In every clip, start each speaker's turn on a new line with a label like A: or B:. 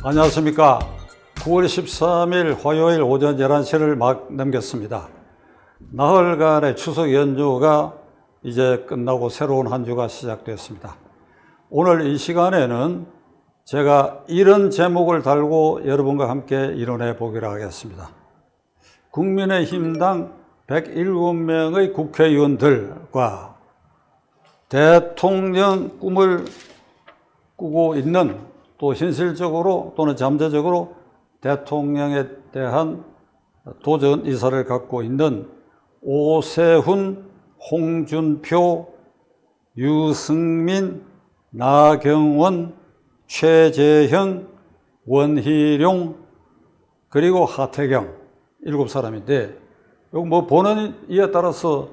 A: 안녕하십니까. 9월 13일 화요일 오전 11시를 막 넘겼습니다. 나흘간의 추석 연휴가 이제 끝나고 새로운 한 주가 시작됐습니다. 오늘 이 시간에는 제가 이런 제목을 달고 여러분과 함께 이론해 보기로 하겠습니다. 국민의힘당 107명의 국회의원들과 대통령 꿈을 꾸고 있는, 또 현실적으로 또는 잠재적으로 대통령에 대한 도전 의사를 갖고 있는 오세훈, 홍준표, 유승민, 나경원, 최재형, 원희룡, 그리고 하태경 7사람인데, 이거 뭐 보는 이에 따라서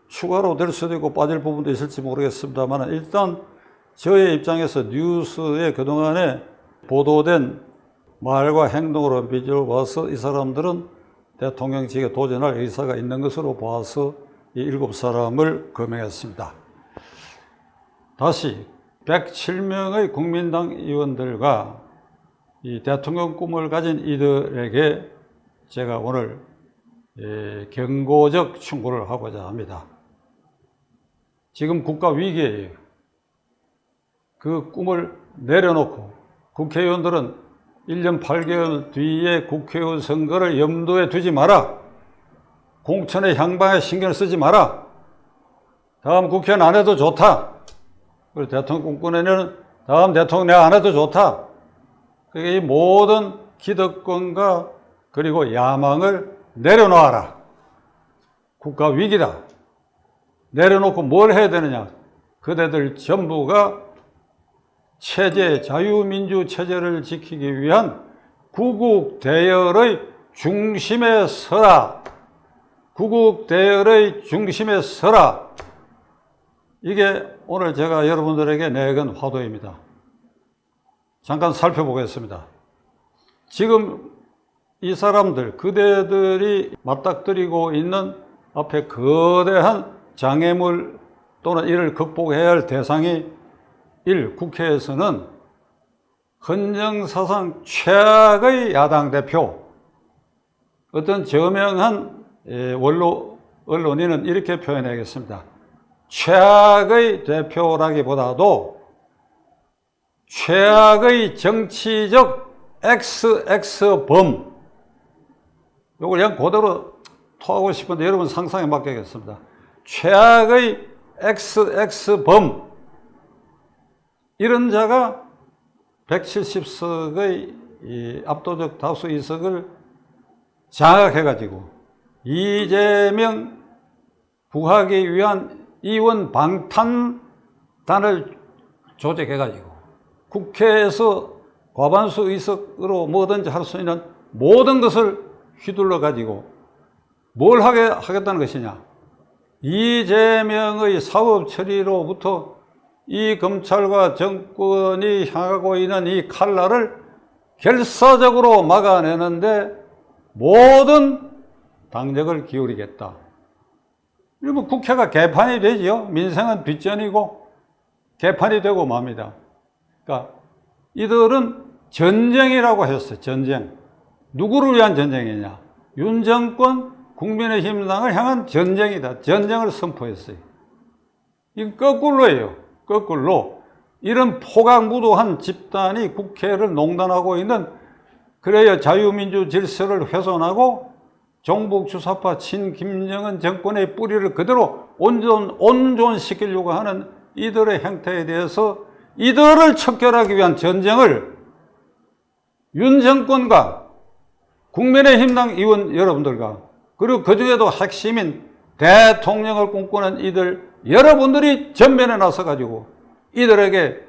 A: 추가로 될 수도 있고 빠질 부분도 있을지 모르겠습니다만, 일단 저의 입장에서 뉴스에 그동안에 보도된 말과 행동으로 비춰 봐서 이 사람들은 대통령직에 도전할 의사가 있는 것으로 봐서 이 7사람을 거명했습니다. 다시 107명의 국민당 의원들과 이 대통령 꿈을 가진 이들에게 제가 오늘 경고적 충고를 하고자 합니다. 지금 국가 위기예요. 그 꿈을 내려놓고 국회의원들은 1년 8개월 뒤에 국회의원 선거를 염두에 두지 마라. 공천의 향방에 신경을 쓰지 마라. 다음 국회는 안 해도 좋다. 그리고 대통령 꿈꾸내는 다음 대통령 내가 안 해도 좋다. 그러니까 이 모든 기득권과 그리고 야망을 내려놓아라. 국가 위기다. 내려놓고 뭘 해야 되느냐. 그대들 전부가 체제, 자유민주 체제를 지키기 위한 구국 대열의 중심에 서라. 구국 대열의 중심에 서라. 이게 오늘 제가 여러분들에게 내건 화두입니다. 잠깐 살펴보겠습니다. 지금 이 사람들, 그대들이 맞닥뜨리고 있는 앞에 거대한 장애물 또는 이를 극복해야 할 대상이 1. 국회에서는 헌정사상 최악의 야당 대표, 어떤 저명한 언론인은 이렇게 표현하겠습니다. 최악의 대표라기보다도 최악의 정치적 XX범, 이걸 그냥 그대로 토하고 싶은데 여러분 상상에 맡기겠습니다. 최악의 XX범, 이런 자가 170석의 압도적 다수 의석을 장악해가지고 이재명 구하기 위한 의원 방탄단을 조직해가지고 국회에서 과반수 의석으로 뭐든지 할 수 있는 모든 것을 휘둘러가지고 뭘 하겠다는 것이냐. 이재명의 사법 처리로부터 이 검찰과 정권이 향하고 있는 이 칼날을 결사적으로 막아내는데 모든 당력을 기울이겠다. 그리고 국회가 개판이 되지요. 민생은 뒷전이고 개판이 되고 맙니다. 그러니까 이들은 전쟁이라고 했어요. 전쟁. 누구를 위한 전쟁이냐. 윤 정권, 국민의힘당을 향한 전쟁이다. 전쟁을 선포했어요. 이건 거꾸로예요. 거꾸로 이런 포각무도한 집단이 국회를 농단하고 있는, 그래야 자유민주 질서를 훼손하고 종북주사파 친김정은 정권의 뿌리를 그대로 온전시키려고 하는 이들의 행태에 대해서 이들을 척결하기 위한 전쟁을 윤 정권과 국민의힘당 의원 여러분들과, 그리고 그중에도 핵심인 대통령을 꿈꾸는 이들 여러분들이 전면에 나서가지고 이들에게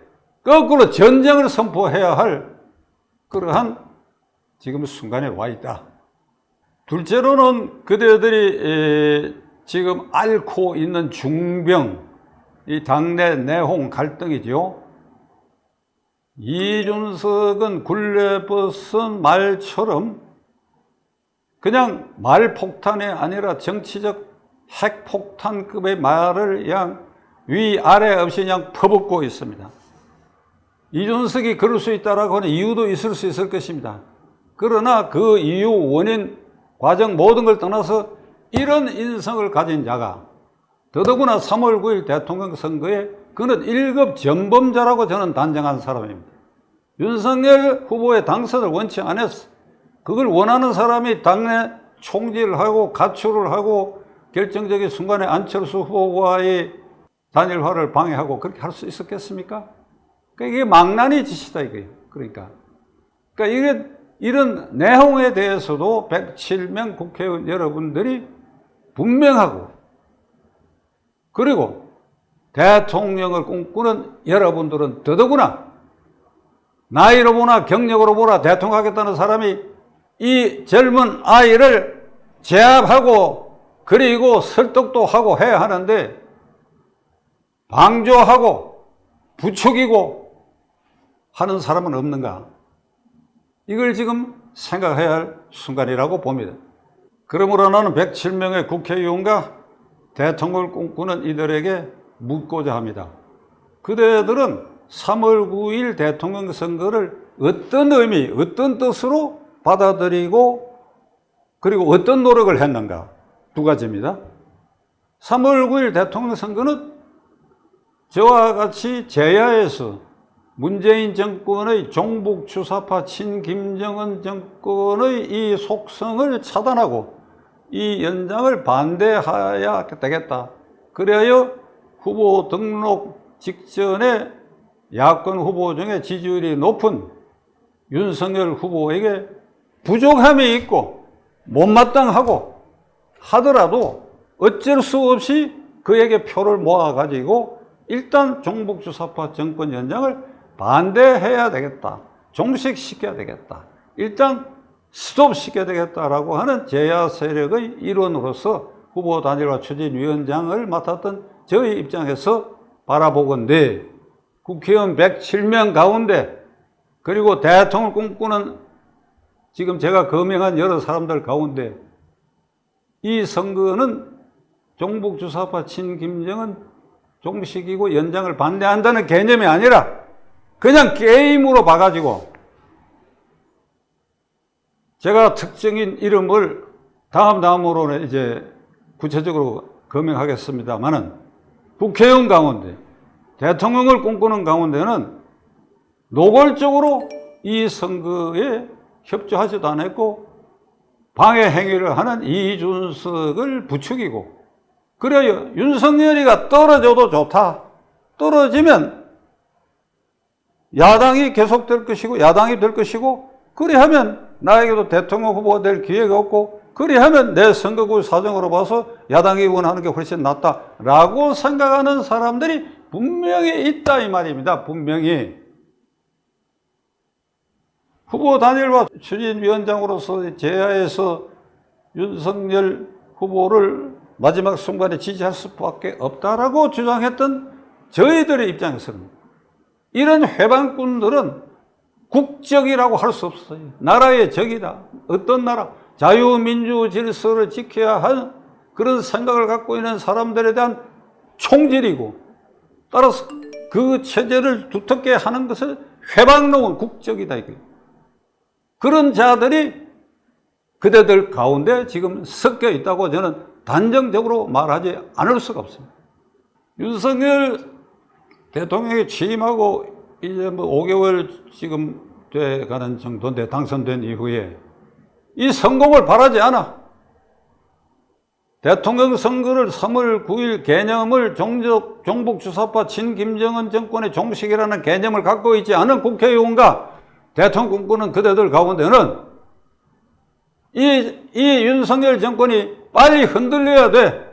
A: 거꾸로 전쟁을 선포해야 할 그러한 지금 순간에 와 있다. 둘째로는 그대들이 지금 앓고 있는 중병, 이 당내 내홍 갈등이죠. 이준석은 굴레벗은 말처럼 그냥 말폭탄이 아니라 정치적 핵폭탄급의 말을 그냥 위아래 없이 그냥 퍼붓고 있습니다. 이준석이 그럴 수 있다라고 하는 이유도 있을 수 있을 것입니다. 그러나 그 이유, 원인, 과정 모든 걸 떠나서 이런 인성을 가진 자가 더더구나 3월 9일 대통령 선거에 그는 1급 전범자라고 저는 단정한 사람입니다. 윤석열 후보의 당선을 원치 않았어. 그걸 원하는 사람이 당내 총질을 하고 가출을 하고 결정적인 순간에 안철수 후보와의 단일화를 방해하고 그렇게 할 수 있었겠습니까? 그러니까 이게 망나니 짓이다 이거예요. 그러니까 이런 내용에 대해서도 107명 국회의원 여러분들이 분명하고, 그리고 대통령을 꿈꾸는 여러분들은 더더구나 나이로 보나 경력으로 보나 대통령 하겠다는 사람이 이 젊은 아이를 제압하고 그리고 설득도 하고 해야 하는데 방조하고 부추기고 하는 사람은 없는가? 이걸 지금 생각해야 할 순간이라고 봅니다. 그러므로 나는 107명의 국회의원과 대통령을 꿈꾸는 이들에게 묻고자 합니다. 그대들은 3월 9일 대통령 선거를 어떤 의미, 어떤 뜻으로 받아들이고 그리고 어떤 노력을 했는가? 두 가지입니다. 3월 9일 대통령 선거는 저와 같이 제야에서 문재인 정권의 종북 주사파 친김정은 정권의 이 속성을 차단하고 이 연장을 반대해야 되겠다. 그래야 후보 등록 직전에 야권 후보 중에 지지율이 높은 윤석열 후보에게 부족함이 있고 못마땅하고 하더라도 어쩔 수 없이 그에게 표를 모아가지고 일단 종북주사파 정권 연장을 반대해야 되겠다. 종식시켜야 되겠다. 일단 스톱시켜야 되겠다라고 하는 제야 세력의 일원으로서 후보 단일화 추진위원장을 맡았던 저희 입장에서 바라보건대 국회의원 107명 가운데 그리고 대통령을 꿈꾸는 지금 제가 거명한 여러 사람들 가운데 이 선거는 종북주사파 친김정은 종식이고 연장을 반대한다는 개념이 아니라 그냥 게임으로 봐가지고 제가 특정인 이름을 다음으로는 이제 구체적으로 거명하겠습니다만은 국회의원 가운데 대통령을 꿈꾸는 가운데는 노골적으로 이 선거에 협조하지도 않았고 방해 행위를 하는 이준석을 부추기고 그래요. 윤석열이가 떨어져도 좋다. 떨어지면 야당이 계속될 것이고 야당이 될 것이고 그리하면 나에게도 대통령 후보가 될 기회가 없고 그리하면 내 선거구 사정으로 봐서 야당이 원하는 게 훨씬 낫다라고 생각하는 사람들이 분명히 있다 이 말입니다. 분명히. 후보 단일화 추진위원장으로서 제야에서 윤석열 후보를 마지막 순간에 지지할 수밖에 없다라고 주장했던 저희들의 입장에서는 이런 회방꾼들은 국적이라고 할 수 없어요. 나라의 적이다. 어떤 나라? 자유민주 질서를 지켜야 할 그런 생각을 갖고 있는 사람들에 대한 총질이고 따라서 그 체제를 두텁게 하는 것을 회방놓은 국적이다. 그런 자들이 그대들 가운데 지금 섞여 있다고 저는 단정적으로 말하지 않을 수가 없습니다. 윤석열 대통령이 취임하고 이제 5개월 지금 돼 가는 정도인데 당선된 이후에 이 성공을 바라지 않아. 대통령 선거를 3월 9일 개념을 종북주사파 친김정은 정권의 종식이라는 개념을 갖고 있지 않은 국회의원과 대통령 꿈꾸는 그대들 가운데는 이 윤석열 정권이 빨리 흔들려야 돼.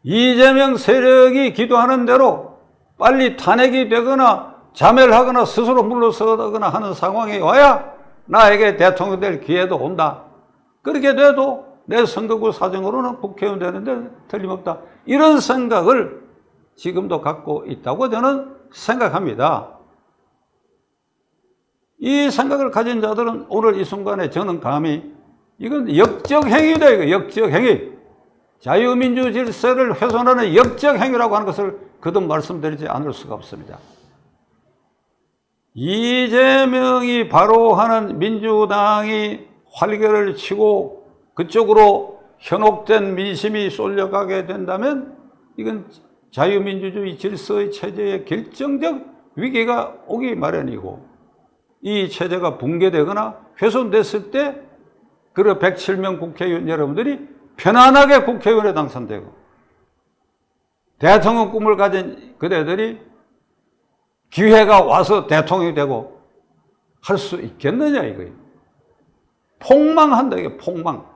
A: 이재명 세력이 기도하는 대로 빨리 탄핵이 되거나 자멸하거나 스스로 물러서거나 하는 상황이 와야 나에게 대통령 될 기회도 온다. 그렇게 돼도 내 선거구 사정으로는 국회의원 되는데 틀림없다. 이런 생각을 지금도 갖고 있다고 저는 생각합니다. 이 생각을 가진 자들은 오늘 이 순간에 저는 감히 이건 역적 행위다. 이거 역적 행위. 자유민주 질서를 훼손하는 역적 행위라고 하는 것을 거듭 말씀드리지 않을 수가 없습니다. 이재명이 바로 하는 민주당이 활개를 치고 그쪽으로 현혹된 민심이 쏠려가게 된다면 이건 자유민주주의 질서의 체제에 결정적 위기가 오기 마련이고, 이 체제가 붕괴되거나 훼손됐을 때 그 107명 국회의원 여러분들이 편안하게 국회의원에 당선되고 대통령 꿈을 가진 그대들이 기회가 와서 대통령이 되고 할 수 있겠느냐 이거예요. 폭망한다 이게 폭망.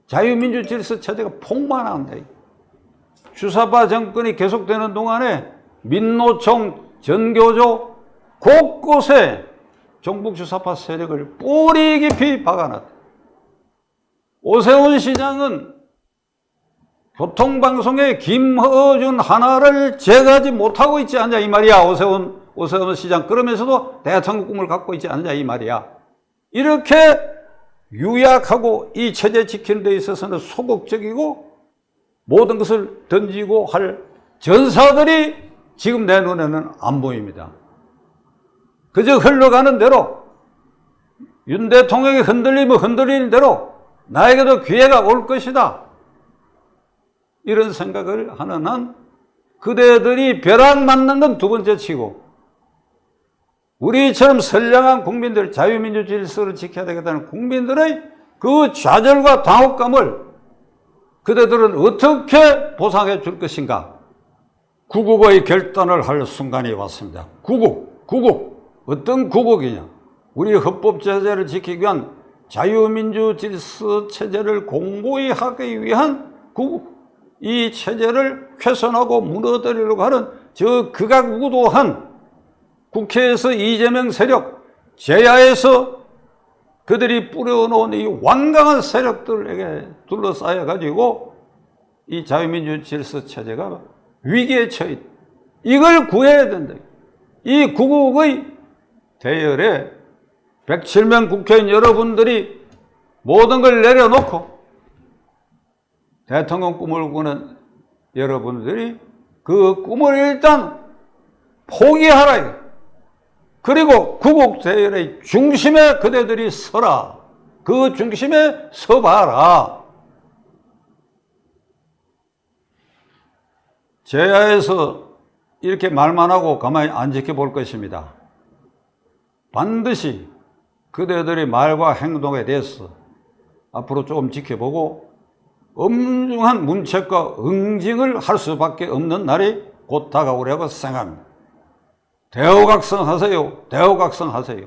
A: 자유민주 질서 체제가 폭망한다. 주사파 정권이 계속되는 동안에 민노총, 전교조 곳곳에 종북 주사파 세력을 뿌리 깊이 박아놨다. 오세훈 시장은 교통방송에 김어준 하나를 제거하지 못하고 있지 않냐 이 말이야. 오세훈 시장. 그러면서도 대통령 꿈을 갖고 있지 않냐 이 말이야. 이렇게 유약하고 이 체제 지키는 데 있어서는 소극적이고 모든 것을 던지고 할 전사들이 지금 내 눈에는 안 보입니다. 그저 흘러가는 대로 윤 대통령이 흔들리면 흔들리는 대로 나에게도 기회가 올 것이다. 이런 생각을 하는 한 그대들이 벼락 맞는 건 두 번째 치고 우리처럼 선량한 국민들, 자유민주 질서를 지켜야 되겠다는 국민들의 그 좌절과 당혹감을 그대들은 어떻게 보상해 줄 것인가? 구국의 결단을 할 순간이 왔습니다. 구국. 어떤 구국이냐? 우리 헌법제재를 지키기 위한 자유민주 질서 체제를 공고히 하기 위한 구국. 이 체제를 훼손하고 무너뜨리려고 하는 저 극악무도한 국회에서 이재명 세력, 제야에서 그들이 뿌려놓은 이 완강한 세력들에게 둘러싸여가지고 이 자유민주 질서 체제가 위기에 처해 있다. 이걸 구해야 된다. 이 구국의 대열에 107명 국회의원 여러분들이 모든 걸 내려놓고 대통령 꿈을 꾸는 여러분들이 그 꿈을 일단 포기하라. 그리고 구국 대열의 중심에 그대들이 서라. 그 중심에 서봐라. 제야에서 이렇게 말만 하고 가만히 안 지켜볼 것입니다. 반드시 그대들의 말과 행동에 대해서 앞으로 조금 지켜보고 엄중한 문책과 응징을 할 수밖에 없는 날이 곧 다가오려고 생각합니다. 대호각성하세요. 대호각성하세요.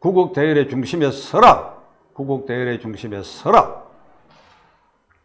A: 구국 대열의 중심에 서라. 구국 대열의 중심에 서라.